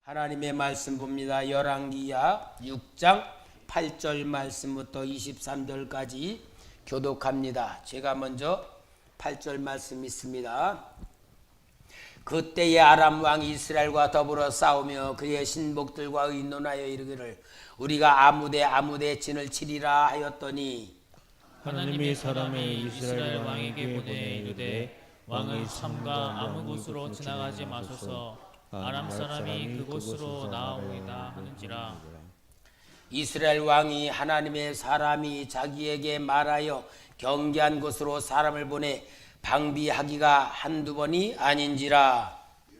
하나님의 말씀 봅니다. 열왕기야 6장 8절 말씀부터 23절까지 교독합니다. 제가 먼저 8절 말씀 있습니다. 그때에 아람 왕 이스라엘과 더불어 싸우며 그의 신복들과 의논하여 이르기를 우리가 아무데 진을 치리라 하였더니 하나님이 사람을 이스라엘 왕에게 보내 이르되 왕을 삼가 아무 곳으로 지나가지 마소서. 아람 사람이 그곳으로 나아오이다 하는지라. 이스라엘 왕이 하나님의 사람이 자기에게 말하여 경계한 곳으로 사람을 보내 방비하기가 한두 번이 아닌지라.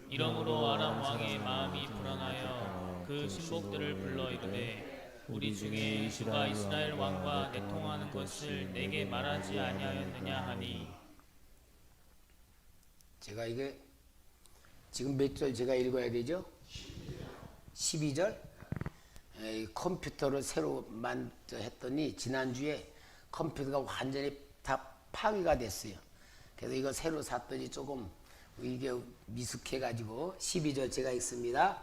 이러므로 아람 왕의 마음이 불안하여 그 신복들을 불러 이르되 우리 중에 누가 이스라엘 왕과 내통하는 것을 내게 말하지 아니하였느냐 하니. 제가 이게 지금 몇 절 제가 읽어야 되죠? 12절? 컴퓨터를 새로 했더니 지난주에 컴퓨터가 완전히 다 파괴가 됐어요. 그래서 이거 새로 샀더니 조금 이게 미숙해가지고 12절 제가 읽습니다.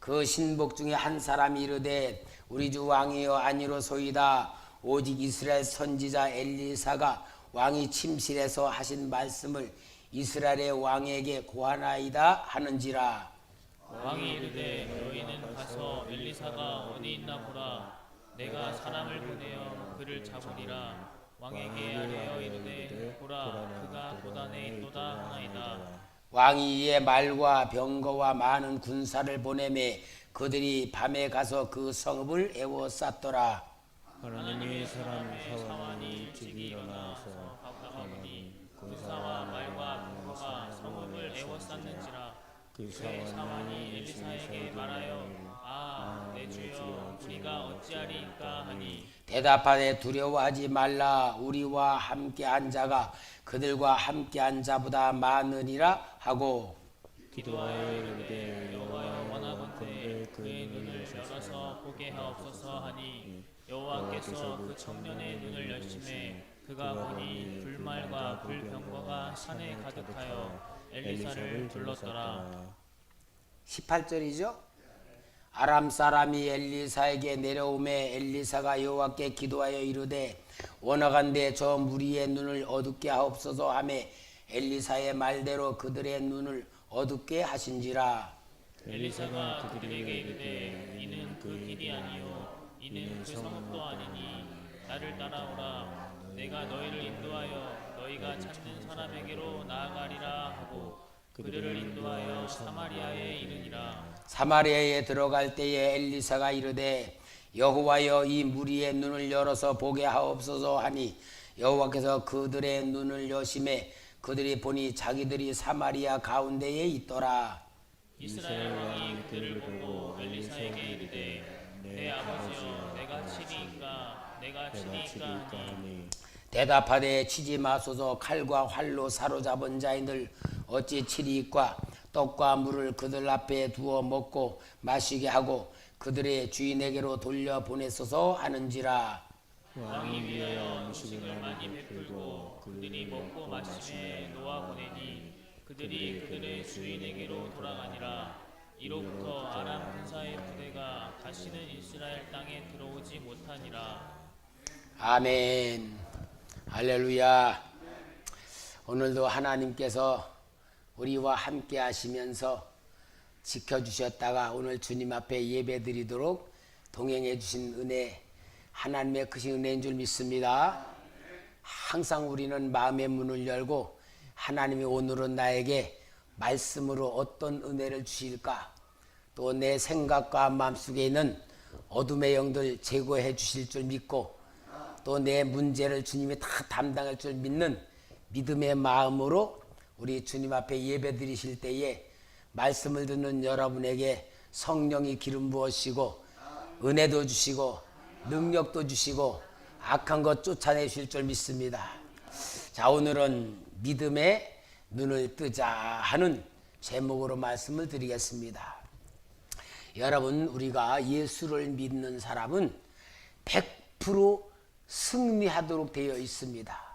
그 신복 중에 한 사람이 이르되 우리 주 왕이여 아니로소이다. 오직 이스라엘 선지자 엘리사가 왕이 침실에서 하신 말씀을 이스라엘의 왕에게 고하나이다 하는지라. 왕이 이르되 너희는 가서 엘리사가 어디 있나 보라. 내가 사람을 보내어 그를 잡으리라. 왕에게 아뢰어 이르되 보라 그가 도단에 있도다 하나이다. 왕이 이에 말과 병거와 많은 군사를 보내매 그들이 밤에 가서 그 성읍을 에워쌌더라. 하나님의 사람 사완이 일찍 일어나서 가보니 군사와 말과 병거가 성읍을 에워쌌는지라. 그 사완이 엘리사에게 말하여 내 주여 우리가 어찌하리이까 하니. 대답하되 두려워하지 말라. 우리와 함께한 자가 그들과 함께한 자보다 많으리라 하고 기도하여 이르되 여호와여 원하건대 그의 눈을 열어서 보게 하옵소서 하니 여호와께서 그 청년의 눈을 열심해 그가 보니 불말과 불병거가 산에 가득하여 엘리사를 불렀더라. 18절이죠. 아람 사람이 엘리사에게 내려오매 엘리사가 여호와께 기도하여 이르되 원하건대 저 무리의 눈을 어둡게 하옵소서 하매 엘리사의 말대로 그들의 눈을 어둡게 하신지라. 엘리사가 그들에게 이르되 이는 그 길이 아니요 이는 그 성읍도 아니니 나를 따라오라. 내가 너희를 인도하여 너희가 찾는 사람에게로 나아가리라 하고 그들을 인도하여 사마리아에 이르니라. 사마리아에 들어갈 때에 엘리사가 이르되 여호와여 이 무리의 눈을 열어서 보게 하옵소서 하니 여호와께서 그들의 눈을 여심해 그들이 보니 자기들이 사마리아 가운데에 있더라. 이스라엘 왕이 그들을 보고 엘리사에게 이르되 내 아버지여 내가 치리이까 하니. 대답하되 치지 마소서. 칼과 활로 사로잡은 자인들 어찌 치리이까. 떡과 물을 그들 앞에 두어 먹고 마시게 하고 그들의 주인에게로 돌려보내소서 하는지라. 왕이 위하여 음식을 많이 베풀고 그들이 먹고 마시매 놓아보내니 그들이 그들의 주인에게로 돌아가니라. 이로부터 아람 군사의 부대가 다시는 이스라엘 땅에 들어오지 못하니라. 아멘. 할렐루야. 오늘도 하나님께서 우리와 함께 하시면서 지켜주셨다가 오늘 주님 앞에 예배드리도록 동행해 주신 은혜, 하나님의 크신 은혜인 줄 믿습니다. 항상 우리는 마음의 문을 열고 하나님이 오늘은 나에게 말씀으로 어떤 은혜를 주실까, 또 내 생각과 마음속에 있는 어둠의 영들 제거해 주실 줄 믿고 또 내 문제를 주님이 다 담당할 줄 믿는 믿음의 마음으로 우리 주님 앞에 예배 드리실 때에 말씀을 듣는 여러분에게 성령이 기름 부으시고 은혜도 주시고 능력도 주시고 악한 것 쫓아내실 줄 믿습니다. 자, 오늘은 믿음의 눈을 뜨자 하는 제목으로 말씀을 드리겠습니다. 여러분, 우리가 예수를 믿는 사람은 100% 승리하도록 되어 있습니다.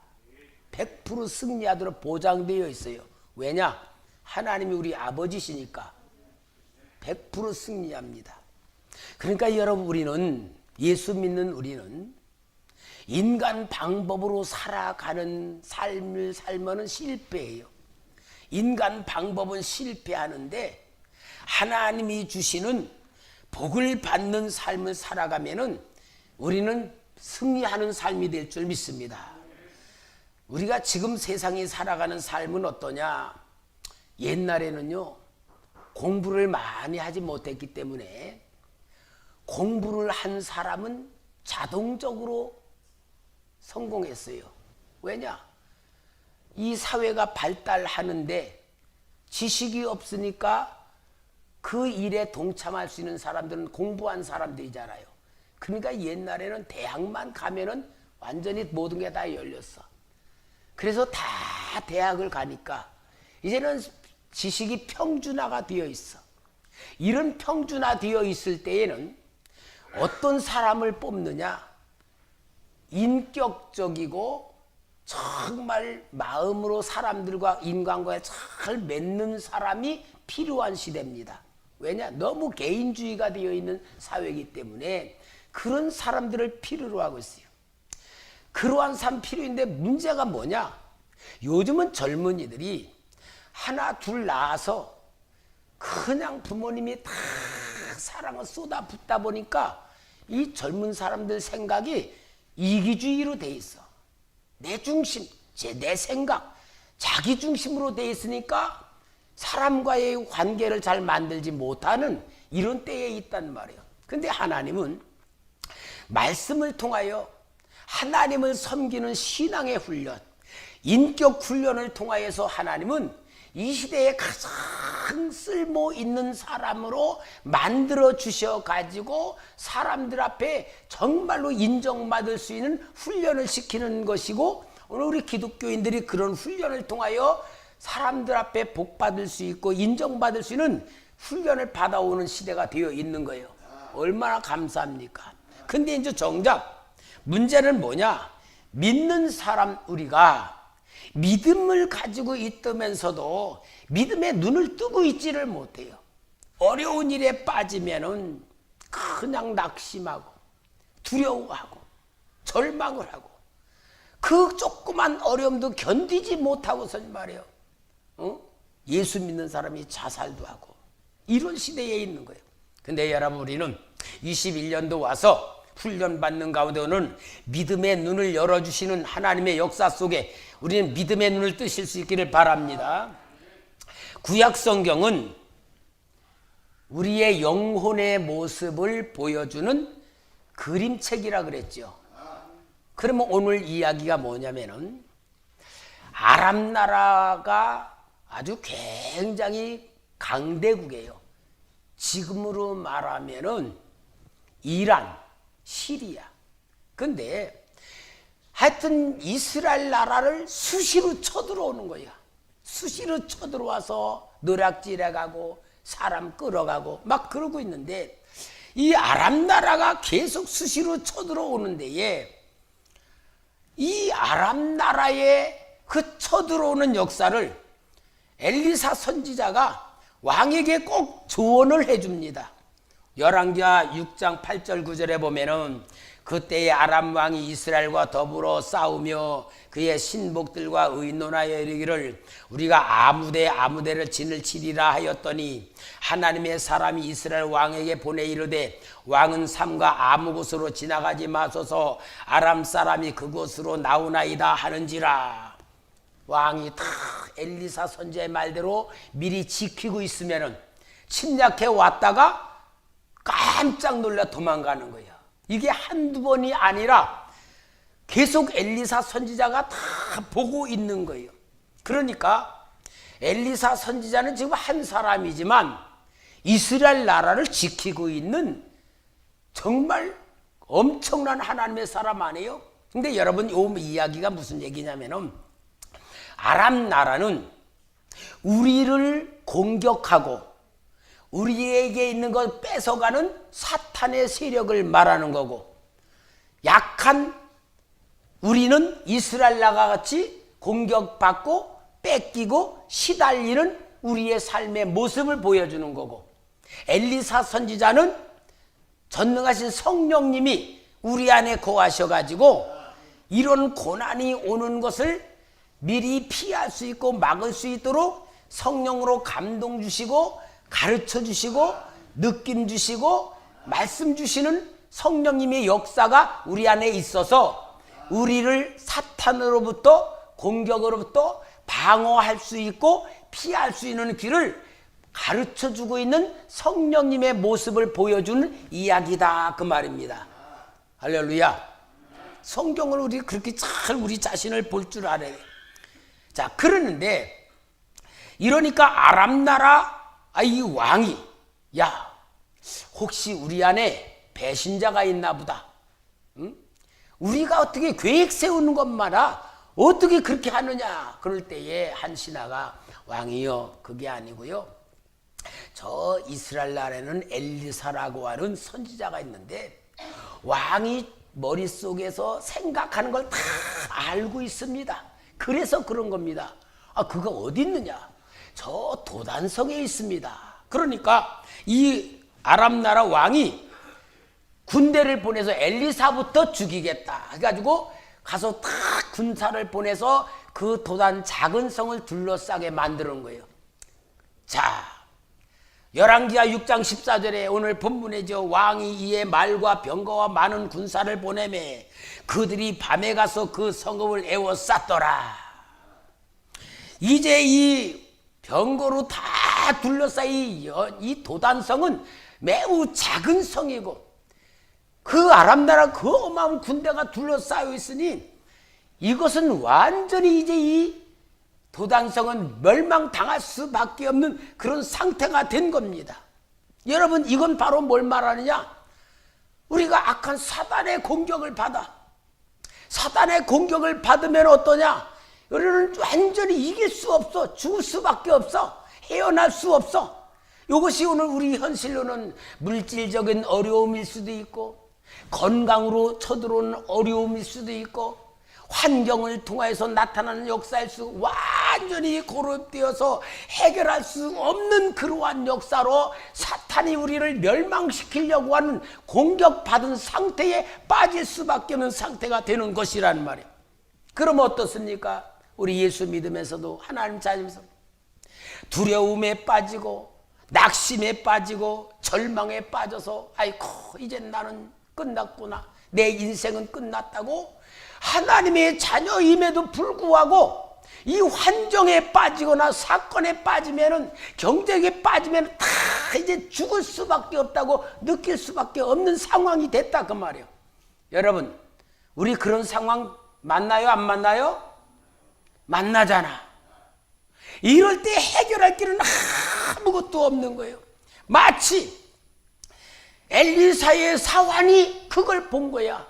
100% 승리하도록 보장되어 있어요. 왜냐? 하나님이 우리 아버지시니까. 100% 승리합니다. 그러니까 여러분, 우리는, 예수 믿는 우리는 인간 방법으로 살아가는 삶을 살면은 실패해요. 인간 방법은 실패하는데 하나님이 주시는 복을 받는 삶을 살아가면은 우리는 승리하는 삶이 될 줄 믿습니다. 우리가 지금 세상에 살아가는 삶은 어떠냐? 옛날에는요, 공부를 많이 하지 못했기 때문에 공부를 한 사람은 자동적으로 성공했어요. 왜냐? 이 사회가 발달하는데 지식이 없으니까 그 일에 동참할 수 있는 사람들은 공부한 사람들이잖아요. 그러니까 옛날에는 대학만 가면은 완전히 모든 게 다 열렸어. 그래서 다 대학을 가니까 이제는 지식이 평준화가 되어 있어. 이런 평준화되어 있을 때에는 어떤 사람을 뽑느냐? 인격적이고 정말 마음으로 사람들과 인간과에 잘 맺는 사람이 필요한 시대입니다. 왜냐? 너무 개인주의가 되어 있는 사회이기 때문에 그런 사람들을 필요로 하고 있어요. 그러한 사람 필요인데 문제가 뭐냐? 요즘은 젊은이들이 하나 둘 낳아서 그냥 부모님이 다 사랑을 쏟아붓다 보니까 이 젊은 사람들 생각이 이기주의로 돼 있어. 내 중심, 내 생각, 자기 중심으로 돼 있으니까 사람과의 관계를 잘 만들지 못하는 이런 때에 있단 말이에요. 근데 하나님은 말씀을 통하여 하나님을 섬기는 신앙의 훈련, 인격 훈련을 통하여서 하나님은 이 시대에 가장 쓸모 있는 사람으로 만들어 주셔 가지고 사람들 앞에 정말로 인정받을 수 있는 훈련을 시키는 것이고, 오늘 우리 기독교인들이 그런 훈련을 통하여 사람들 앞에 복 받을 수 있고 인정받을 수 있는 훈련을 받아오는 시대가 되어 있는 거예요. 얼마나 감사합니까? 근데 이제 정작 문제는 뭐냐? 믿는 사람, 우리가 믿음을 가지고 있다면서도 믿음의 눈을 뜨고 있지를 못해요. 어려운 일에 빠지면은 그냥 낙심하고 두려워하고 절망을 하고 그 조그만 어려움도 견디지 못하고서 말이에요. 예수 믿는 사람이 자살도 하고 이런 시대에 있는 거예요. 근데 여러분, 우리는 21년도 와서 훈련받는 가운데는 믿음의 눈을 열어주시는 하나님의 역사 속에 우리는 믿음의 눈을 뜨실 수 있기를 바랍니다. 구약 성경은 우리의 영혼의 모습을 보여주는 그림책이라 그랬죠. 그러면 오늘 이야기가 뭐냐면은 아람 나라가 아주 굉장히 강대국이에요. 지금으로 말하면은 이란, 시리아. 근데 하여튼 이스라엘 나라를 수시로 쳐들어오는 거야. 수시로 쳐들어와서 노략질해 가고 사람 끌어가고 막 그러고 있는데, 이 아람 나라가 계속 수시로 쳐들어오는 데에 이 아람 나라의 그 쳐들어오는 역사를 엘리사 선지자가 왕에게 꼭 조언을 해줍니다. 열왕기하 6장 8절 9절에 보면은 그때의 아람 왕이 이스라엘과 더불어 싸우며 그의 신복들과 의논하여 이르기를 우리가 아무데를 진을 치리라 하였더니 하나님의 사람이 이스라엘 왕에게 보내 이르되 왕은 삼가 아무 곳으로 지나가지 마소서 아람 사람이 그곳으로 나오나이다 하는지라. 왕이 다 엘리사 선지자의 말대로 미리 지키고 있으면은 침략해 왔다가 깜짝 놀라 도망가는 거예요. 이게 한두 번이 아니라 계속 엘리사 선지자가 다 보고 있는 거예요. 그러니까 엘리사 선지자는 지금 한 사람이지만 이스라엘 나라를 지키고 있는 정말 엄청난 하나님의 사람 아니에요? 근데 여러분, 이 이야기가 무슨 얘기냐면은 아람 나라는 우리를 공격하고 우리에게 있는 걸 뺏어가는 사탄의 세력을 말하는 거고, 약한 우리는 이스라엘 나라가 같이 공격받고 뺏기고 시달리는 우리의 삶의 모습을 보여주는 거고, 엘리사 선지자는 전능하신 성령님이 우리 안에 거하셔가지고 이런 고난이 오는 것을 미리 피할 수 있고 막을 수 있도록 성령으로 감동 주시고 가르쳐 주시고 느낌 주시고 말씀 주시는 성령님의 역사가 우리 안에 있어서 우리를 사탄으로부터 공격으로부터 방어할 수 있고 피할 수 있는 길을 가르쳐 주고 있는 성령님의 모습을 보여주는 이야기다 그 말입니다. 할렐루야. 성경을 우리 그렇게 잘 우리 자신을 볼 줄 알아야 돼. 자, 그러는데 이러니까 아람 나라 이 왕이 야, 혹시 우리 안에 배신자가 있나 보다. 응? 우리가 어떻게 계획 세우는 것마다 어떻게 그렇게 하느냐. 그럴 때에 한 신하가 왕이여, 그게 아니고요, 저 이스라엘 나라에는 엘리사라고 하는 선지자가 있는데 왕이 머릿속에서 생각하는 걸 다 알고 있습니다. 그래서 그런 겁니다. 그거 어디 있느냐? 저 도단성에 있습니다. 그러니까 이 아람 나라 왕이 군대를 보내서 엘리사부터 죽이겠다 해가지고 가서 다 군사를 보내서 그 도단 작은 성을 둘러싸게 만드는 거예요. 자, 열왕기하 6장 14절에 오늘 본문에죠. 왕이 이에 말과 병거와 많은 군사를 보내매 그들이 밤에 가서 그 성읍을 에워쌌더라. 이제 이 병거로 다 둘러싸인 이 도단성은 매우 작은 성이고 그 아람 나라 그 어마어마한 군대가 둘러싸여 있으니 이것은 완전히 이제 이 도단성은 멸망당할 수밖에 없는 그런 상태가 된 겁니다. 여러분, 이건 바로 뭘 말하느냐? 우리가 악한 사단의 공격을 받아. 사단의 공격을 받으면 어떠냐? 우리는 완전히 이길 수 없어. 죽을 수밖에 없어. 헤어날 수 없어. 이것이 오늘 우리 현실로는 물질적인 어려움일 수도 있고 건강으로 쳐들어오는 어려움일 수도 있고 환경을 통해서 나타나는 역사일 수, 완전히 고립되어서 해결할 수 없는 그러한 역사로 사탄이 우리를 멸망시키려고 하는 공격받은 상태에 빠질 수밖에 없는 상태가 되는 것이란 말이에요. 그럼 어떻습니까? 우리 예수 믿으면서도 하나님 자녀면서 두려움에 빠지고 낙심에 빠지고 절망에 빠져서 아이고 이젠 나는 끝났구나, 내 인생은 끝났다고 하나님의 자녀임에도 불구하고 이 환경에 빠지거나 사건에 빠지면은, 경쟁에 빠지면 다 이제 죽을 수밖에 없다고 느낄 수밖에 없는 상황이 됐다 그 말이에요. 여러분, 우리 그런 상황 만나요? 안 만나요? 만나잖아. 이럴 때 해결할 길은 아무것도 없는 거예요. 마치 엘리사의 사환이 그걸 본 거야.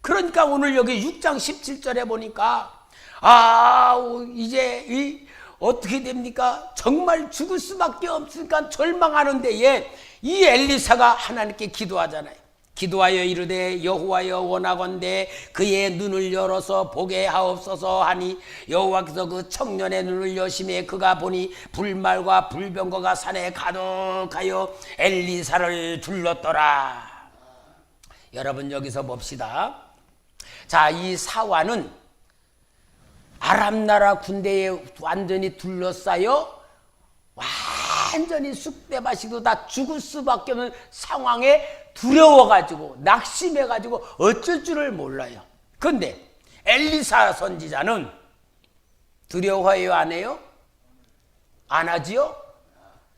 그러니까 오늘 여기 6장 17절에 보니까 이제 어떻게 됩니까? 정말 죽을 수밖에 없으니까 절망하는 데에 이 엘리사가 하나님께 기도하잖아요. 기도하여 이르되 여호와여 원하건대 그의 눈을 열어서 보게 하옵소서 하니 여호와께서 그 청년의 눈을 여심해 그가 보니 불말과 불병거가 산에 가득하여 엘리사를 둘렀더라. 여러분, 여기서 봅시다. 자, 이 사환은 아람 나라 군대에 완전히 둘러싸여 완전히 쑥대밭이고 다 죽을 수밖에 없는 상황에 두려워가지고 낙심해가지고 어쩔 줄을 몰라요. 그런데 엘리사 선지자는 두려워해요? 안 해요? 안 하지요?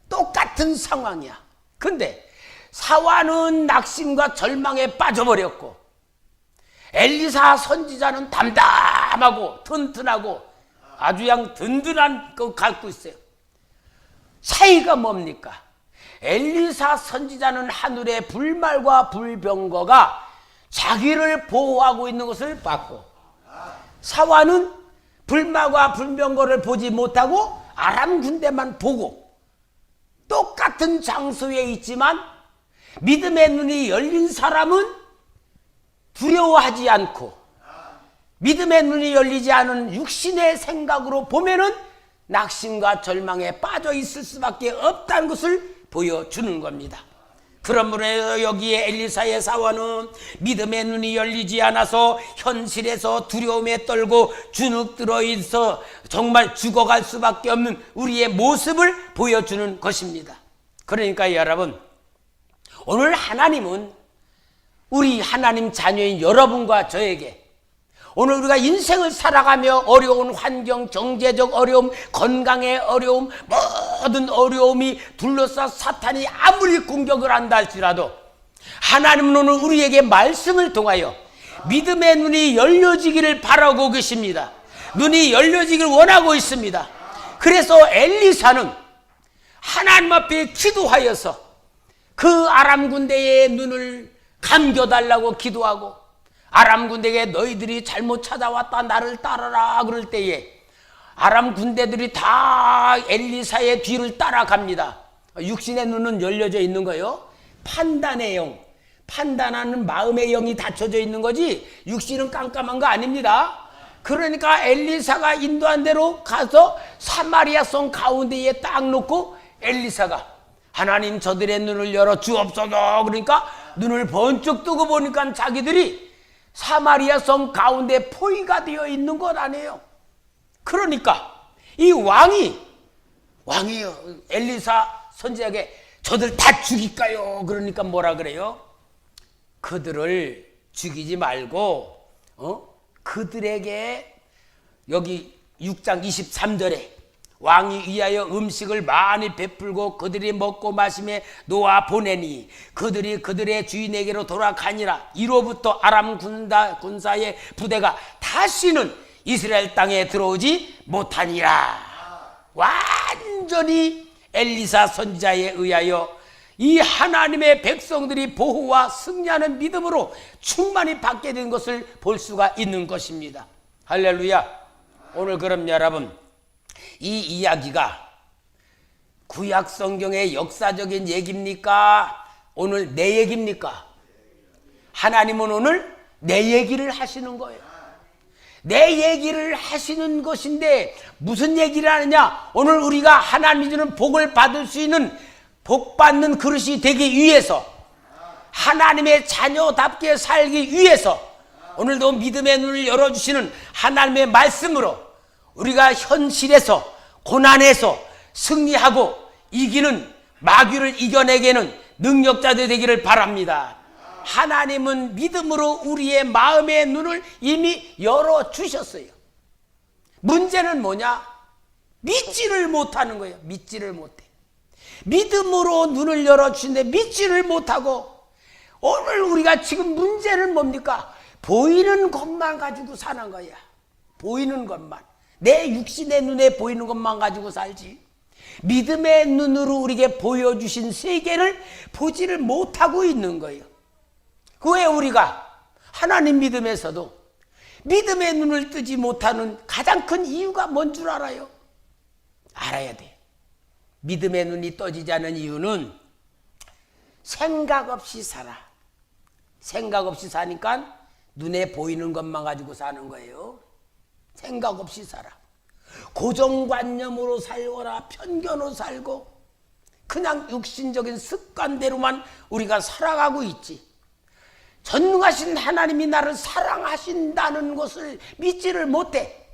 똑같은 상황이야. 근데 사환은 낙심과 절망에 빠져버렸고 엘리사 선지자는 담담하고 튼튼하고 아주 그냥 든든한 거 갖고 있어요. 차이가 뭡니까? 엘리사 선지자는 하늘의 불말과 불병거가 자기를 보호하고 있는 것을 봤고, 사환은 불말과 불병거를 보지 못하고 아람 군대만 보고 똑같은 장소에 있지만 믿음의 눈이 열린 사람은 두려워하지 않고 믿음의 눈이 열리지 않은 육신의 생각으로 보면은 낙심과 절망에 빠져 있을 수밖에 없다는 것을 보여주는 겁니다. 그러므로 여기에 엘리사의 사원은 믿음의 눈이 열리지 않아서 현실에서 두려움에 떨고 주눅 들어있어 정말 죽어갈 수밖에 없는 우리의 모습을 보여주는 것입니다. 그러니까 여러분, 오늘 하나님은 우리 하나님 자녀인 여러분과 저에게 오늘 우리가 인생을 살아가며 어려운 환경, 경제적 어려움, 건강의 어려움, 모든 어려움이 둘러싸 사탄이 아무리 공격을 한다 할지라도 하나님은 오늘 우리에게 말씀을 통하여 믿음의 눈이 열려지기를 바라고 계십니다. 눈이 열려지기를 원하고 있습니다. 그래서 엘리사는 하나님 앞에 기도하여서 그 아람 군대의 눈을 감겨달라고 기도하고, 아람 군대에게 너희들이 잘못 찾아왔다 나를 따라라 그럴 때에 아람 군대들이 다 엘리사의 뒤를 따라갑니다. 육신의 눈은 열려져 있는 거예요. 판단의 영, 판단하는 마음의 영이 닫혀져 있는 거지 육신은 깜깜한 거 아닙니다. 그러니까 엘리사가 인도한 대로 가서 사마리아 성 가운데에 딱 놓고 엘리사가 하나님 저들의 눈을 열어 주옵소서. 그러니까 눈을 번쩍 뜨고 보니까 자기들이 사마리아 성 가운데 포위가 되어 있는 것 아니에요. 그러니까 이 왕이요 엘리사 선지자에게 저들 다 죽일까요? 그러니까 뭐라 그래요? 그들을 죽이지 말고 그들에게 여기 6장 23절에 왕이 위하여 음식을 많이 베풀고 그들이 먹고 마심에 놓아 보내니 그들이 그들의 주인에게로 돌아가니라. 이로부터 아람 군사의 부대가 다시는 이스라엘 땅에 들어오지 못하니라. 완전히 엘리사 선지자에 의하여 이 하나님의 백성들이 보호와 승리하는 믿음으로 충만히 받게 된 것을 볼 수가 있는 것입니다. 할렐루야. 오늘 그럼 여러분, 이 이야기가 구약 성경의 역사적인 얘기입니까? 오늘 내 얘기입니까? 하나님은 오늘 내 얘기를 하시는 거예요. 내 얘기를 하시는 것인데 무슨 얘기를 하느냐? 오늘 우리가 하나님이 주는 복을 받을 수 있는 복 받는 그릇이 되기 위해서, 하나님의 자녀답게 살기 위해서 오늘도 믿음의 눈을 열어주시는 하나님의 말씀으로 우리가 현실에서 고난에서 승리하고 이기는, 마귀를 이겨내게는 능력자들 되기를 바랍니다. 하나님은 믿음으로 우리의 마음의 눈을 이미 열어주셨어요. 문제는 뭐냐? 믿지를 못하는 거예요. 믿지를 못해. 믿음으로 눈을 열어주신데 믿지를 못하고, 오늘 우리가 지금 문제는 뭡니까? 보이는 것만 가지고 사는 거야. 보이는 것만. 내 육신의 눈에 보이는 것만 가지고 살지, 믿음의 눈으로 우리에게 보여주신 세계를 보지를 못하고 있는 거예요. 왜 우리가 하나님 믿음에서도 믿음의 눈을 뜨지 못하는 가장 큰 이유가 뭔 줄 알아요? 알아야 돼. 믿음의 눈이 떠지지 않는 이유는 생각 없이 살아. 생각 없이 사니까 눈에 보이는 것만 가지고 사는 거예요. 생각 없이 살아. 고정관념으로 살거나 편견으로 살고 그냥 육신적인 습관대로만 우리가 살아가고 있지, 전능하신 하나님이 나를 사랑하신다는 것을 믿지를 못해.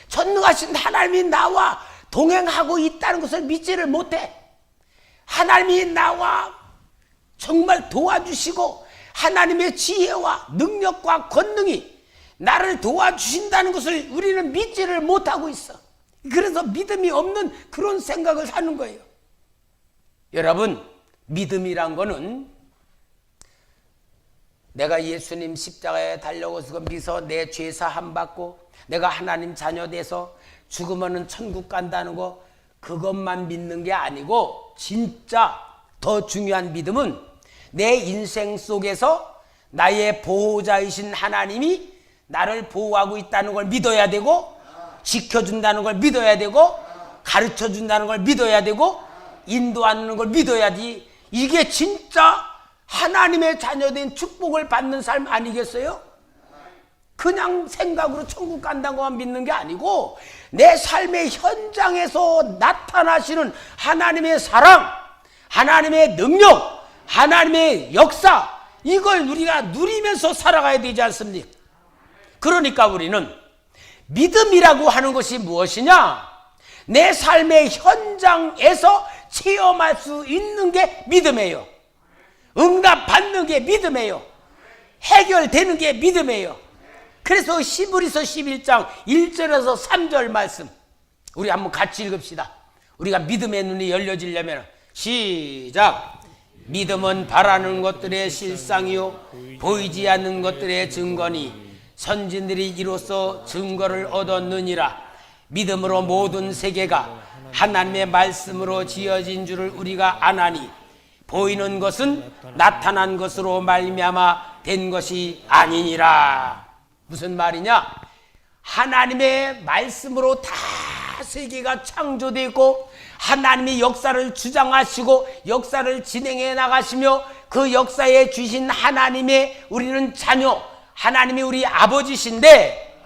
전능하신 하나님이 나와 동행하고 있다는 것을 믿지를 못해. 하나님이 나와 정말 도와주시고 하나님의 지혜와 능력과 권능이 나를 도와주신다는 것을 우리는 믿지를 못하고 있어. 그래서 믿음이 없는 그런 생각을 하는 거예요. 여러분, 믿음이란 거는 내가 예수님 십자가에 달려가서 믿어 내 죄 사함 받고 내가 하나님 자녀 돼서 죽으면 천국 간다는 거, 그것만 믿는 게 아니고 진짜 더 중요한 믿음은 내 인생 속에서 나의 보호자이신 하나님이 나를 보호하고 있다는 걸 믿어야 되고, 지켜준다는 걸 믿어야 되고, 가르쳐준다는 걸 믿어야 되고, 인도하는 걸 믿어야지. 이게 진짜 하나님의 자녀된 축복을 받는 삶 아니겠어요? 그냥 생각으로 천국 간다고만 믿는 게 아니고 내 삶의 현장에서 나타나시는 하나님의 사랑, 하나님의 능력, 하나님의 역사, 이걸 우리가 누리면서 살아가야 되지 않습니까? 그러니까 우리는 믿음이라고 하는 것이 무엇이냐? 내 삶의 현장에서 체험할 수 있는 게 믿음이에요. 응답받는 게 믿음이에요. 해결되는 게 믿음이에요. 그래서 히브리서 11장 1절에서 3절 말씀 우리 한번 같이 읽읍시다. 우리가 믿음의 눈이 열려지려면 시작. 믿음은 바라는 것들의 실상이요 보이지 않는 것들의 증거니 선진들이 이로써 증거를 얻었느니라. 믿음으로 모든 세계가 하나님의 말씀으로 지어진 줄을 우리가 아나니 보이는 것은 나타난 것으로 말미암아 된 것이 아니니라. 무슨 말이냐? 하나님의 말씀으로 다 세계가 창조되고 하나님이 역사를 주장하시고 역사를 진행해 나가시며 그 역사에 주신 하나님의 우리는 자녀, 하나님이 우리 아버지신데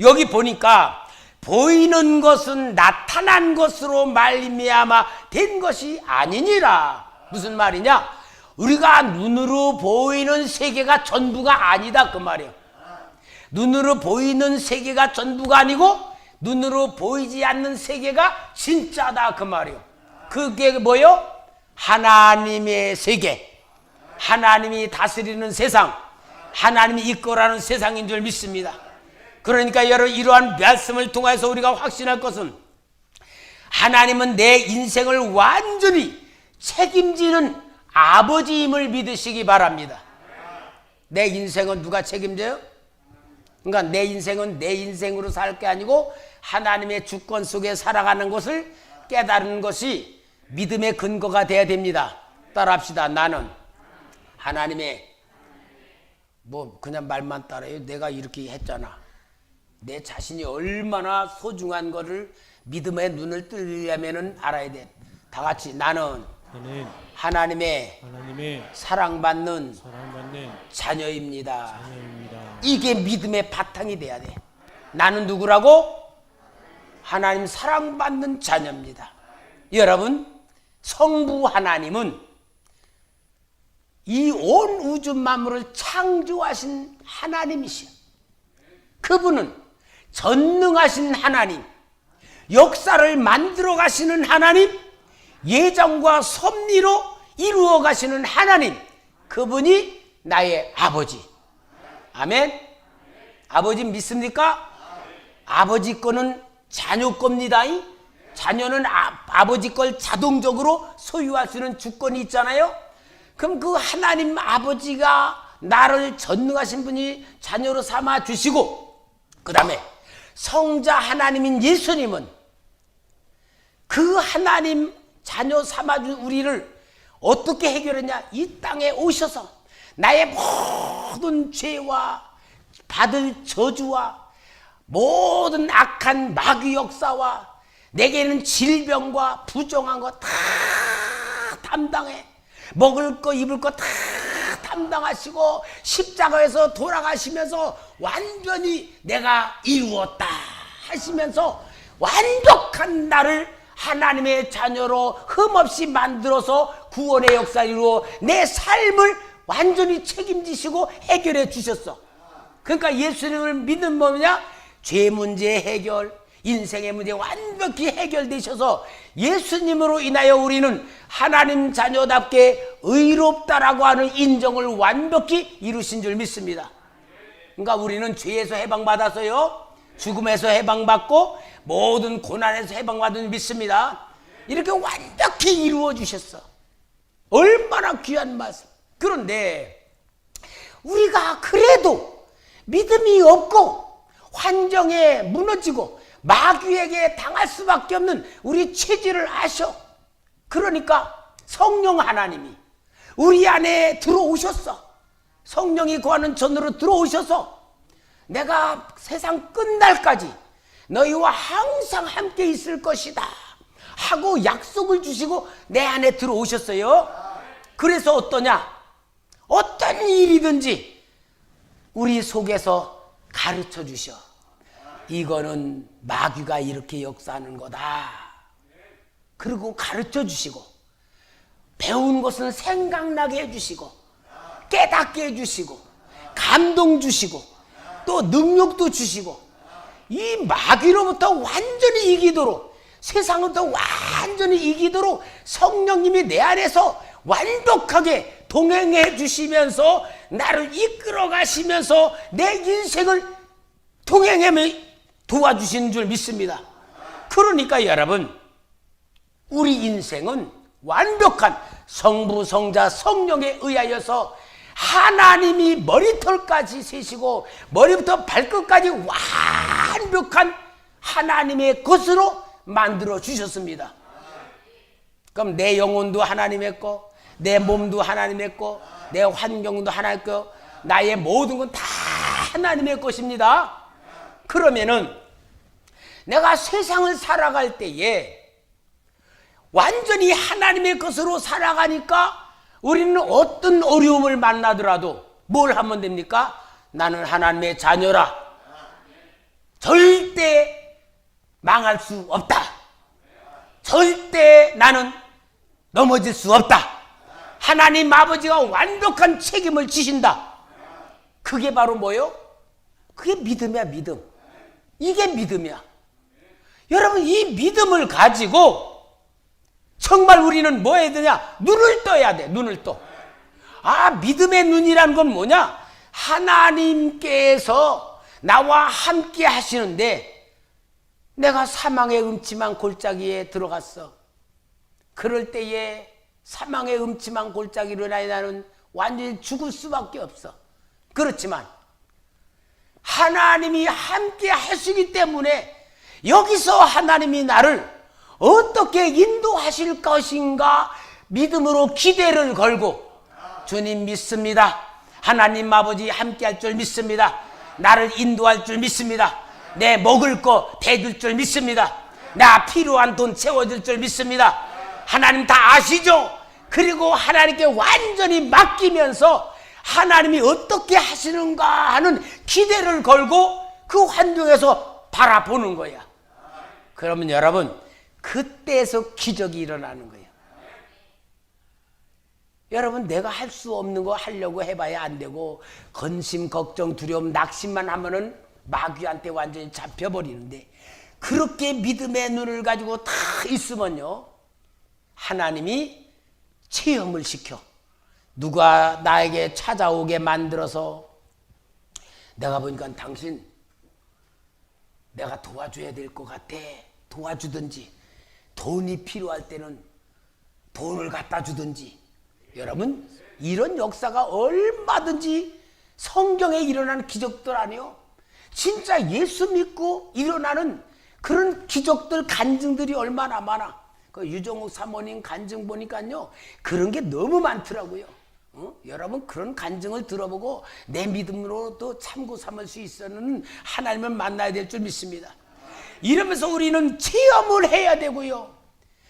여기 보니까 보이는 것은 나타난 것으로 말미암아 된 것이 아니니라. 무슨 말이냐? 우리가 눈으로 보이는 세계가 전부가 아니다 그 말이에요. 눈으로 보이는 세계가 전부가 아니고 눈으로 보이지 않는 세계가 진짜다 그 말이에요. 그게 뭐요? 하나님의 세계, 하나님이 다스리는 세상, 하나님이 이끌어가는 세상인 줄 믿습니다. 그러니까 여러분 이러한 말씀을 통해서 우리가 확신할 것은 하나님은 내 인생을 완전히 책임지는 아버지임을 믿으시기 바랍니다. 내 인생은 누가 책임져요? 그러니까 내 인생은 내 인생으로 살 게 아니고 하나님의 주권 속에 살아가는 것을 깨달은 것이 믿음의 근거가 돼야 됩니다. 따라합시다. 나는 하나님의 뭐 그냥 말만 따라요. 내가 이렇게 했잖아. 내 자신이 얼마나 소중한 거를 믿음의 눈을 뜨려면 알아야 돼. 다 같이 나는 하나님의 사랑받는 자녀입니다. 이게 믿음의 바탕이 돼야 돼. 나는 누구라고? 하나님 사랑받는 자녀입니다. 여러분, 성부 하나님은 이 온 우주 만물을 창조하신 하나님이시여. 그분은 전능하신 하나님, 역사를 만들어 가시는 하나님, 예정과 섭리로 이루어 가시는 하나님, 그분이 나의 아버지. 아멘. 아버지 믿습니까? 아버지 거는 자녀 겁니다. 자녀는 아버지 걸 자동적으로 소유할 수 있는 주권이 있잖아요. 그럼 그 하나님 아버지가 나를 전능하신 분이 자녀로 삼아 주시고, 그 다음에 성자 하나님인 예수님은 그 하나님 자녀 삼아준 우리를 어떻게 해결했냐? 이 땅에 오셔서 나의 모든 죄와 받을 저주와 모든 악한 마귀 역사와 내게는 질병과 부정한 거 다 담당해. 먹을 거 입을 거 다 담당하시고 십자가에서 돌아가시면서 완전히 내가 이루었다 하시면서 완벽한 나를 하나님의 자녀로 흠없이 만들어서 구원의 역사를 이루어 내 삶을 완전히 책임지시고 해결해 주셨어. 그러니까 예수님을 믿는 뭐냐? 죄 문제 해결, 인생의 문제 완벽히 해결되셔서 예수님으로 인하여 우리는 하나님 자녀답게 의롭다라고 하는 인정을 완벽히 이루신 줄 믿습니다. 그러니까 우리는 죄에서 해방받아서요, 죽음에서 해방받고 모든 고난에서 해방받은 줄 믿습니다. 이렇게 완벽히 이루어 주셨어. 얼마나 귀한 말씀. 그런데 우리가 그래도 믿음이 없고 환경에 무너지고 마귀에게 당할 수밖에 없는 우리 체질을 아셔. 그러니까 성령 하나님이 우리 안에 들어오셨어. 성령이 거하는 전으로 들어오셔서 내가 세상 끝날까지 너희와 항상 함께 있을 것이다 하고 약속을 주시고 내 안에 들어오셨어요. 그래서 어떠냐? 어떤 일이든지 우리 속에서 가르쳐 주셔. 이거는 마귀가 이렇게 역사하는 거다. 그리고 가르쳐 주시고 배운 것은 생각나게 해주시고 깨닫게 해주시고 감동 주시고 또 능력도 주시고 이 마귀로부터 완전히 이기도록 세상부터 완전히 이기도록 성령님이 내 안에서 완벽하게 동행해 주시면서 나를 이끌어 가시면서 내 인생을 동행하며 도와주시는 줄 믿습니다. 그러니까 여러분, 우리 인생은 완벽한 성부, 성자, 성령에 의하여서 하나님이 머리털까지 세시고 머리부터 발끝까지 완벽한 하나님의 것으로 만들어 주셨습니다. 그럼 내 영혼도 하나님의 거, 내 몸도 하나님의 거, 내 환경도 하나님의 거, 나의 모든 건 다 하나님의 것입니다. 그러면은 내가 세상을 살아갈 때에 완전히 하나님의 것으로 살아가니까 우리는 어떤 어려움을 만나더라도 뭘 하면 됩니까? 나는 하나님의 자녀라. 절대 망할 수 없다. 절대 나는 넘어질 수 없다. 하나님 아버지가 완벽한 책임을 지신다. 그게 바로 뭐요? 그게 믿음이야, 믿음. 이게 믿음이야. 여러분, 이 믿음을 가지고 정말 우리는 뭐 해야 되냐? 눈을 떠야 돼, 눈을 떠. 아, 믿음의 눈이란 건 뭐냐? 하나님께서 나와 함께 하시는데 내가 사망의 음침한 골짜기에 들어갔어. 그럴 때에 사망의 음침한 골짜기로 나는 완전히 죽을 수밖에 없어. 그렇지만 하나님이 함께 하시기 때문에 여기서 하나님이 나를 어떻게 인도하실 것인가 믿음으로 기대를 걸고 주님 믿습니다. 하나님 아버지 함께 할 줄 믿습니다. 나를 인도할 줄 믿습니다. 내 먹을 거 대줄 줄 믿습니다. 나 필요한 돈 채워줄 줄 믿습니다. 하나님 다 아시죠? 그리고 하나님께 완전히 맡기면서 하나님이 어떻게 하시는가 하는 기대를 걸고 그 환경에서 바라보는 거야. 그러면 여러분, 그때에서 기적이 일어나는 거예요. 여러분, 내가 할 수 없는 거 하려고 해봐야 안 되고 근심, 걱정, 두려움, 낙심만 하면은 마귀한테 완전히 잡혀버리는데 그렇게 믿음의 눈을 가지고 다 있으면요, 하나님이 체험을 시켜 누가 나에게 찾아오게 만들어서 내가 보니까 당신 내가 도와줘야 될 것 같아. 도와주든지 돈이 필요할 때는 돈을 갖다 주든지. 여러분, 이런 역사가 얼마든지 성경에 일어나는 기적들 아니요? 진짜 예수 믿고 일어나는 그런 기적들, 간증들이 얼마나 많아. 그 유정욱 사모님 간증 보니까요, 그런 게 너무 많더라고요. 여러분, 그런 간증을 들어보고 내 믿음으로도 참고 삼을 수 있어는 하나님을 만나야 될 줄 믿습니다. 이러면서 우리는 체험을 해야 되고요,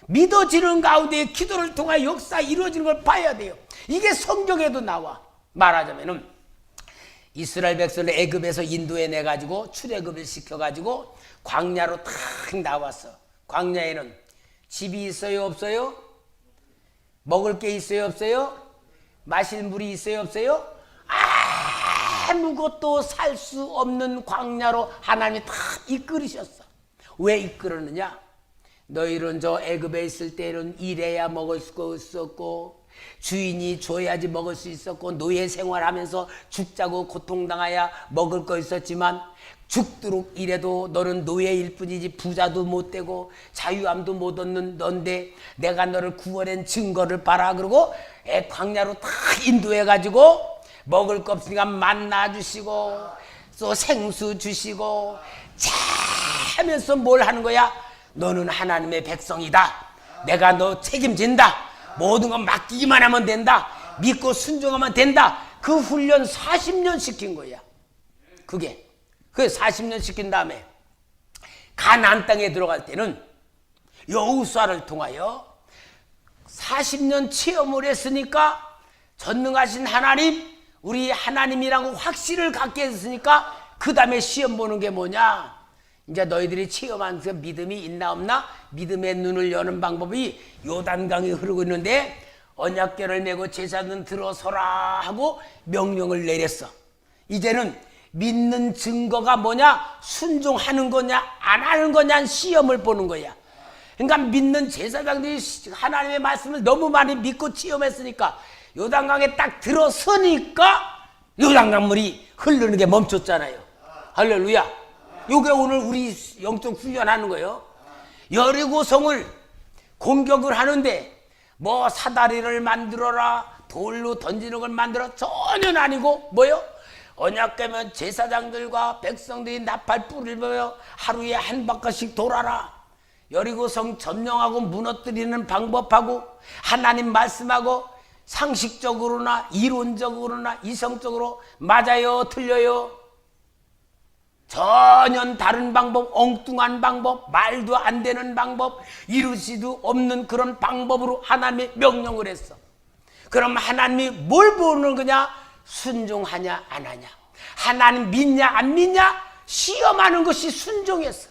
믿어지는 가운데 기도를 통해 역사 이루어지는 걸 봐야 돼요. 이게 성경에도 나와. 말하자면은 이스라엘 백성을 애굽에서 인도해 내 가지고 출애굽을 시켜 가지고 광야로 탁 나왔어. 광야에는 집이 있어요, 없어요? 먹을 게 있어요, 없어요? 마실 물이 있어요, 없어요? 아무것도 살 수 없는 광야로 하나님이 다 이끌으셨어. 왜 이끌었느냐? 너희는 저 애굽에 있을 때는 일해야 먹을 수 있었고 주인이 줘야지 먹을 수 있었고 노예 생활하면서 죽자고 고통당해야 먹을 거 있었지만 죽도록 일해도 너는 노예일 뿐이지 부자도 못 되고 자유함도 못 얻는 넌데 내가 너를 구원한 증거를 봐라. 그러고 광야로 다 인도해가지고 먹을 거 없으니까 만나 주시고 또 생수 주시고 자 하면서 뭘 하는 거야? 너는 하나님의 백성이다. 내가 너 책임진다. 모든 건 맡기기만 하면 된다. 믿고 순종하면 된다. 그 훈련 40년 시킨 거야. 그게 40년 시킨 다음에 가나안 땅에 들어갈 때는 여호수아를 통하여 40년 체험을 했으니까 전능하신 하나님, 우리 하나님이라고 확신을 갖게 했으니까 그 다음에 시험 보는 게 뭐냐? 이제 너희들이 체험한 그 믿음이 있나 없나? 믿음의 눈을 여는 방법이 요단강이 흐르고 있는데 언약궤를 메고 제사장 들어서라 하고 명령을 내렸어. 이제는 믿는 증거가 뭐냐? 순종하는 거냐 안 하는 거냐 시험을 보는 거야. 그러니까 믿는 제사장들이 하나님의 말씀을 너무 많이 믿고 체험했으니까 요단강에 딱 들어서니까 요단강물이 흐르는 게 멈췄잖아요. 할렐루야. 요게 오늘 우리 영적 훈련하는 거예요. 여리고성을 공격을 하는데 뭐 사다리를 만들어라 돌로 던지는 걸 만들어 전혀 아니고 뭐요? 언약궤면 제사장들과 백성들이 나팔 뿌리며 하루에 한 바퀴씩 돌아라. 여리고성 점령하고 무너뜨리는 방법하고 하나님 말씀하고 상식적으로나 이론적으로나 이성적으로 맞아요 틀려요? 전혀 다른 방법, 엉뚱한 방법, 말도 안 되는 방법, 이룰 수도 없는 그런 방법으로 하나님이 명령을 했어. 그럼 하나님이 뭘 보는 거냐? 순종하냐 안 하냐, 하나님 믿냐 안 믿냐 시험하는 것이 순종했어.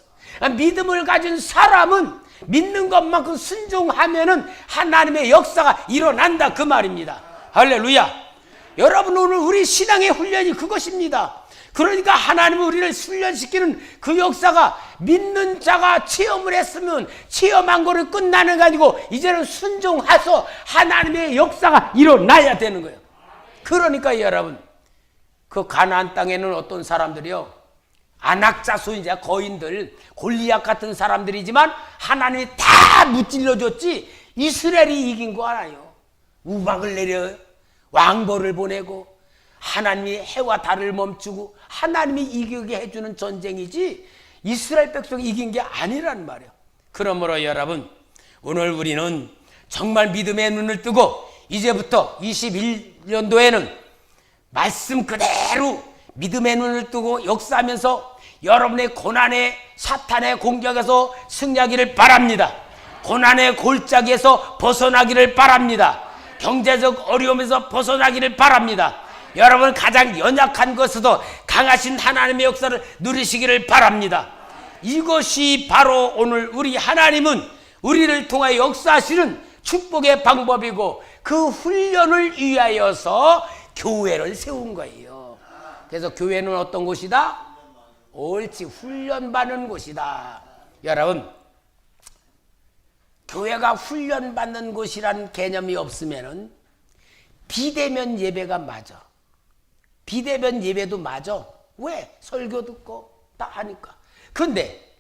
믿음을 가진 사람은 믿는 것만큼 순종하면은 하나님의 역사가 일어난다 그 말입니다. 할렐루야. 여러분 오늘 우리 신앙의 훈련이 그것입니다. 그러니까 하나님은 우리를 훈련시키는 그 역사가 믿는 자가 체험을 했으면 체험한 거를 끝나는 게 아니고 이제는 순종해서 하나님의 역사가 일어나야 되는 거예요. 그러니까 여러분 그 가나안 땅에는 어떤 사람들이요, 안악자손이자 거인들 골리앗 같은 사람들이지만 하나님이 다 무찔러줬지 이스라엘이 이긴 거 알아요. 우박을 내려 왕벌을 보내고 하나님이 해와 달을 멈추고 하나님이 이기게 해주는 전쟁이지 이스라엘 백성이 이긴 게 아니란 말이에요. 그러므로 여러분 오늘 우리는 정말 믿음의 눈을 뜨고 이제부터 21년도에는 말씀 그대로 믿음의 눈을 뜨고 역사하면서 여러분의 고난의 사탄의 공격에서 승리하기를 바랍니다. 고난의 골짜기에서 벗어나기를 바랍니다. 경제적 어려움에서 벗어나기를 바랍니다. 여러분 가장 연약한 것에도 강하신 하나님의 역사를 누리시기를 바랍니다. 이것이 바로 오늘 우리 하나님은 우리를 통하여 역사하시는 축복의 방법이고 그 훈련을 위하여서 교회를 세운 거예요. 그래서 교회는 어떤 곳이다? 옳지, 훈련받는 곳이다. 여러분 교회가 훈련받는 곳이라는 개념이 없으면은 비대면 예배가 맞아. 비대면 예배도 맞아. 왜? 설교 듣고 다 하니까. 그런데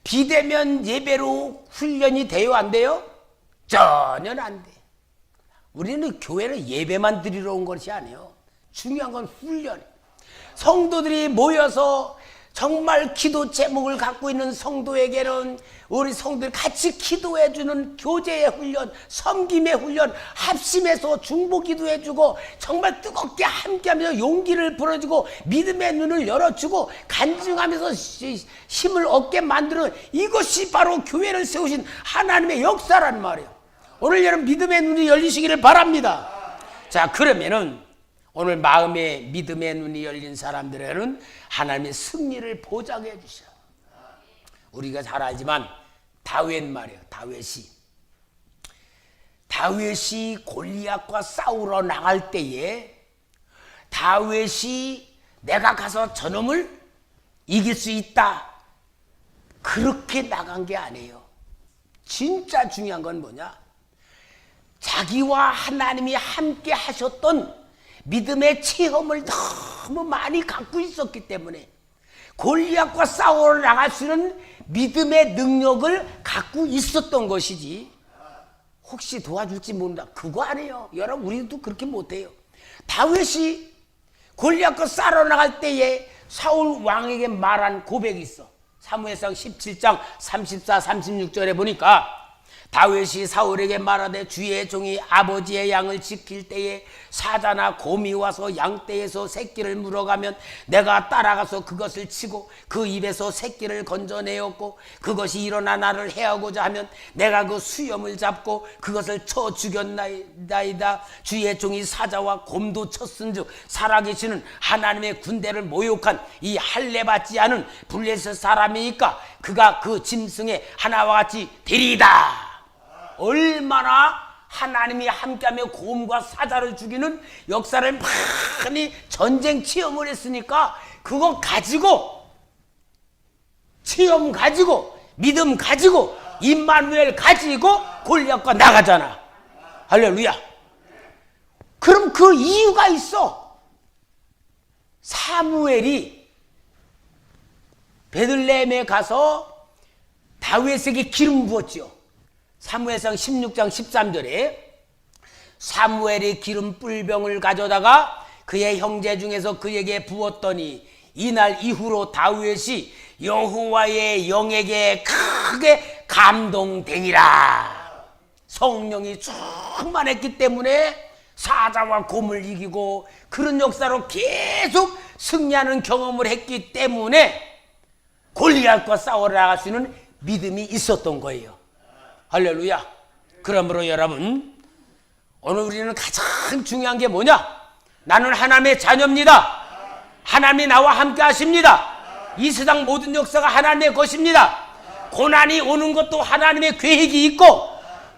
비대면 예배로 훈련이 돼요 안 돼요? 전혀 안 돼. 우리는 교회는 예배만 드리러 온 것이 아니에요. 중요한 건 훈련. 성도들이 모여서 정말 기도 제목을 갖고 있는 성도에게는 우리 성도들이 같이 기도해주는 교제의 훈련, 섬김의 훈련, 합심해서 중보 기도해주고 정말 뜨겁게 함께하면서 용기를 불어주고 믿음의 눈을 열어주고 간증하면서 힘을 얻게 만드는 이것이 바로 교회를 세우신 하나님의 역사란 말이에요. 오늘 여러분 믿음의 눈이 열리시기를 바랍니다. 자, 그러면은 오늘 마음의 믿음의 눈이 열린 사람들에게는 하나님의 승리를 보장해 주셔. 우리가 잘 알지만 다윗 말이에요. 다윗이 골리앗과 싸우러 나갈 때에 다윗이 내가 가서 저놈을 이길 수 있다 그렇게 나간 게 아니에요. 진짜 중요한 건 뭐냐? 자기와 하나님이 함께 하셨던 믿음의 체험을 너무 많이 갖고 있었기 때문에 골리앗과 싸우러 나갈 수 있는 믿음의 능력을 갖고 있었던 것이지 혹시 도와줄지 모른다 그거 아니에요. 여러분 우리도 그렇게 못해요. 다윗이 골리앗과 싸우러 나갈 때에 사울 왕에게 말한 고백이 있어. 사무엘상 17장 34, 36절에 보니까 다윗이 사울에게 말하되 주의 종이 아버지의 양을 지킬 때에 사자나 곰이 와서 양떼에서 새끼를 물어가면 내가 따라가서 그것을 치고 그 입에서 새끼를 건져내었고 그것이 일어나 나를 해하고자 하면 내가 그 수염을 잡고 그것을 쳐 죽였나이다. 주의 종이 사자와 곰도 쳤은즉 살아계시는 하나님의 군대를 모욕한 이 할례받지 않은 블레셋 사람이니까 그가 그 짐승의 하나와 같이 되리이다. 얼마나 하나님이 함께하며 곰과 사자를 죽이는 역사를 많이 전쟁 체험을 했으니까 그거 가지고 체험 가지고 믿음 가지고 임마누엘 가지고 골리앗과 나가잖아. 할렐루야. 그럼 그 이유가 있어. 사무엘이 베들레헴에 가서 다윗에게 기름 부었죠. 사무엘상 16장 13절에 사무엘이 기름 뿔병을 가져다가 그의 형제 중에서 그에게 부었더니 이날 이후로 다윗이 여호와의 영에게 크게 감동되니라. 성령이 충만했기 때문에 사자와 곰을 이기고 그런 역사로 계속 승리하는 경험을 했기 때문에 골리앗과 싸우러 나갈 수 있는 믿음이 있었던 거예요. 할렐루야. 그러므로 여러분, 오늘 우리는 가장 중요한 게 뭐냐? 나는 하나님의 자녀입니다. 하나님이 나와 함께 하십니다. 이 세상 모든 역사가 하나님의 것입니다. 고난이 오는 것도 하나님의 계획이 있고,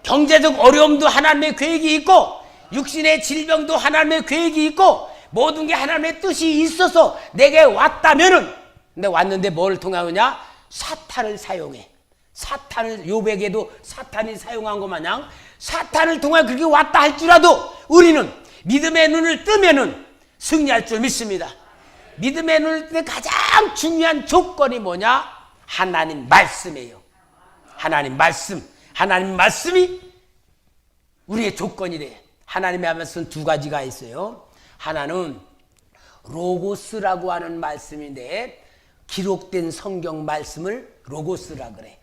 경제적 어려움도 하나님의 계획이 있고, 육신의 질병도 하나님의 계획이 있고, 모든 게 하나님의 뜻이 있어서 내게 왔다면은, 근데 왔는데 뭘 통하느냐? 사탄을 사용해. 사탄을, 요백에도 사탄이 사용한 것 마냥 사탄을 통해 그게 왔다 할지라도 우리는 믿음의 눈을 뜨면은 승리할 줄 믿습니다. 믿음의 눈을 뜨는 가장 중요한 조건이 뭐냐? 하나님 말씀이에요. 하나님 말씀. 하나님 말씀이 우리의 조건이 돼. 하나님의 말씀 두 가지가 있어요. 하나는 로고스라고 하는 말씀인데, 기록된 성경 말씀을 로고스라 그래.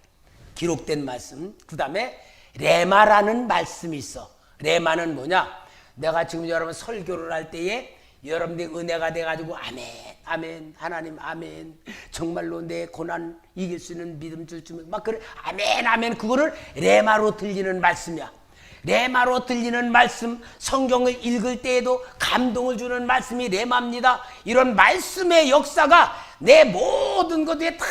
기록된 말씀. 그 다음에 레마라는 말씀이 있어. 레마는 뭐냐? 내가 지금 여러분 설교를 할 때에 여러분들이 은혜가 돼가지고 아멘, 아멘, 하나님 아멘, 정말로 내 고난 이길 수 있는 믿음 줄 주면 막 그래, 아멘, 아멘. 그거를 레마로 들리는 말씀이야. 레마로 들리는 말씀, 성경을 읽을 때에도 감동을 주는 말씀이 레마입니다. 이런 말씀의 역사가 내 모든 것에 다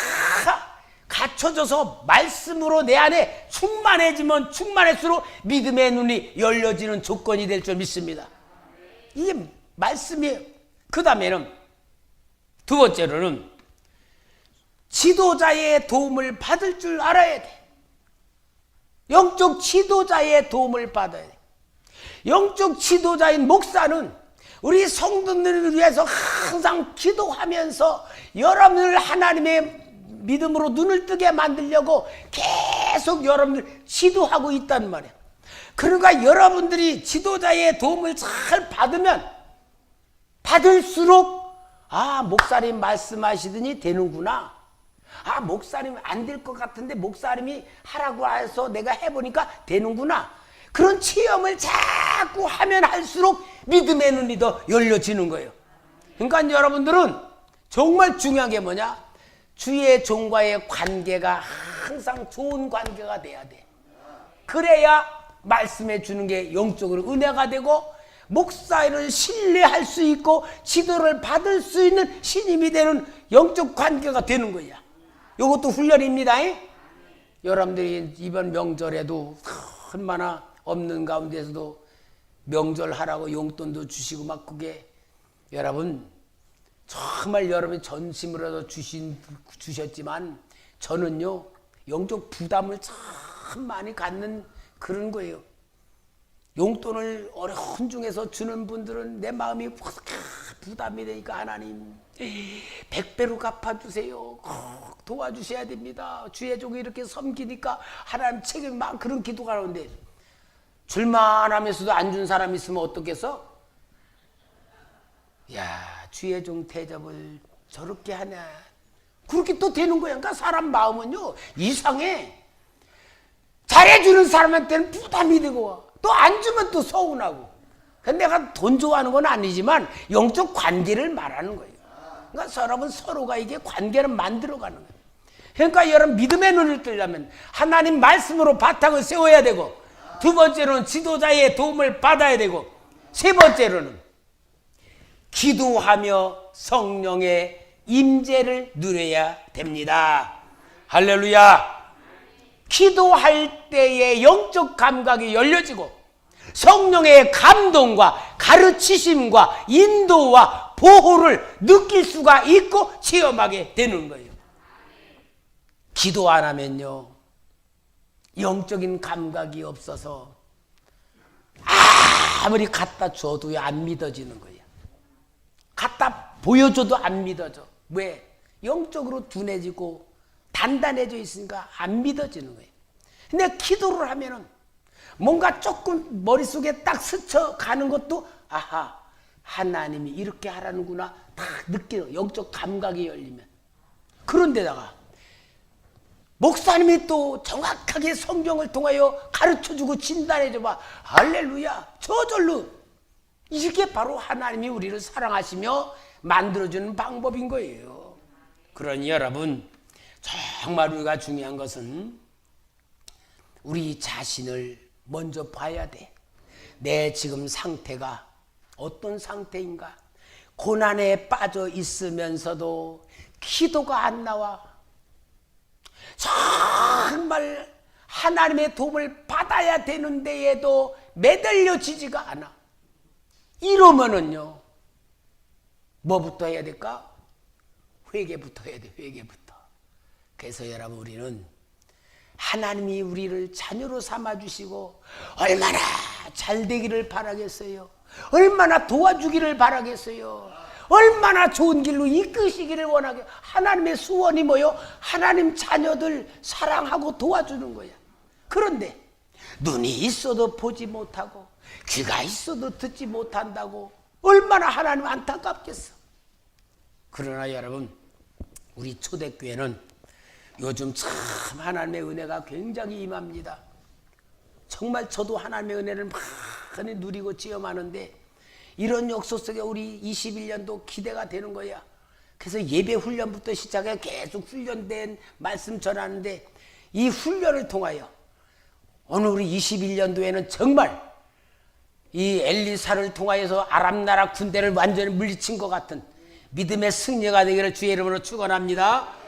갖춰져서 말씀으로 내 안에 충만해지면 충만할수록 믿음의 눈이 열려지는 조건이 될 줄 믿습니다. 이게 말씀이에요. 그 다음에는 두 번째로는 지도자의 도움을 받을 줄 알아야 돼. 영적 지도자의 도움을 받아야 돼. 영적 지도자인 목사는 우리 성도들을 위해서 항상 기도하면서 여러분을 하나님의 믿음으로 눈을 뜨게 만들려고 계속 여러분들 지도하고 있단 말이에요. 그러니까 여러분들이 지도자의 도움을 잘 받으면 받을수록 아, 목사님 말씀하시더니 되는구나. 아, 목사님 안 될 것 같은데 목사님이 하라고 해서 내가 해보니까 되는구나. 그런 체험을 자꾸 하면 할수록 믿음의 눈이 더 열려지는 거예요. 그러니까 여러분들은 정말 중요한 게 뭐냐? 주의 종과의 관계가 항상 좋은 관계가 돼야 돼. 그래야 말씀해 주는 게 영적으로 은혜가 되고 목사를 신뢰할 수 있고 지도를 받을 수 있는 신임이 되는 영적 관계가 되는 거야. 이것도 훈련입니다. 여러분들이 이번 명절에도 얼마나 없는 가운데서도 명절하라고 용돈도 주시고 막 그게 여러분 정말 여러분이 전심으로도 주셨지만 저는요 영적 부담을 참 많이 갖는 그런 거예요. 용돈을 어려운 중에서 주는 분들은 내 마음이 부담이 되니까 하나님 100배로 갚아주세요. 도와주셔야 됩니다. 주의 종이 이렇게 섬기니까 하나님 책임이 막 그런 기도가 나오는데 줄만 하면서도 안 준 사람 있으면 어떻겠어? 야, 주의 종 대접을 저렇게 하냐. 그렇게 또 되는 거야. 그러니까 사람 마음은요 이상해. 잘해주는 사람한테는 부담이 되고 또 안 주면 또 서운하고. 내가 돈 좋아하는 건 아니지만 영적 관계를 말하는 거예요. 그러니까 여러분 서로가 이게 관계를 만들어가는 거예요. 그러니까 여러분 믿음의 눈을 뜨려면 하나님 말씀으로 바탕을 세워야 되고, 두 번째로는 지도자의 도움을 받아야 되고, 세 번째로는 기도하며 성령의 임재를 누려야 됩니다. 할렐루야. 기도할 때의 영적 감각이 열려지고 성령의 감동과 가르치심과 인도와 보호를 느낄 수가 있고 체험하게 되는 거예요. 기도 안 하면요, 영적인 감각이 없어서 아무리 갖다 줘도 안 믿어지는 거예요. 갖다 보여줘도 안 믿어져. 왜? 영적으로 둔해지고 단단해져 있으니까 안 믿어지는 거예요. 근데 기도를 하면은 뭔가 조금 머릿속에 딱 스쳐가는 것도 아하, 하나님이 이렇게 하라는구나 다 느끼는 영적 감각이 열리면. 그런데다가 목사님이 또 정확하게 성경을 통하여 가르쳐주고 진단해줘봐. 할렐루야, 저절로. 이게 바로 하나님이 우리를 사랑하시며 만들어주는 방법인 거예요. 그러니 여러분, 정말 우리가 중요한 것은 우리 자신을 먼저 봐야 돼. 내 지금 상태가 어떤 상태인가? 고난에 빠져 있으면서도 기도가 안 나와. 정말 하나님의 도움을 받아야 되는데에도 매달려지지가 않아. 이러면은요, 뭐부터 해야 될까? 회개부터 해야 돼, 회개부터. 그래서 여러분, 우리는 하나님이 우리를 자녀로 삼아주시고 얼마나 잘 되기를 바라겠어요. 얼마나 도와주기를 바라겠어요. 얼마나 좋은 길로 이끄시기를 원하게. 하나님의 소원이 뭐요? 하나님 자녀들 사랑하고 도와주는 거야. 그런데 눈이 있어도 보지 못하고 귀가 있어도 듣지 못한다고 얼마나 하나님 안타깝겠어. 그러나 여러분, 우리 초대교회는 요즘 참 하나님의 은혜가 굉장히 임합니다. 정말 저도 하나님의 은혜를 많이 누리고 체험하는데 이런 역소 속에 우리 21년도 기대가 되는 거야. 그래서 예배 훈련부터 시작해 계속 훈련된 말씀 전하는데 이 훈련을 통하여 오늘 우리 21년도에는 정말 이 엘리사를 통하여서 아람나라 군대를 완전히 물리친 것 같은 믿음의 승리가 되기를 주의 이름으로 축원합니다.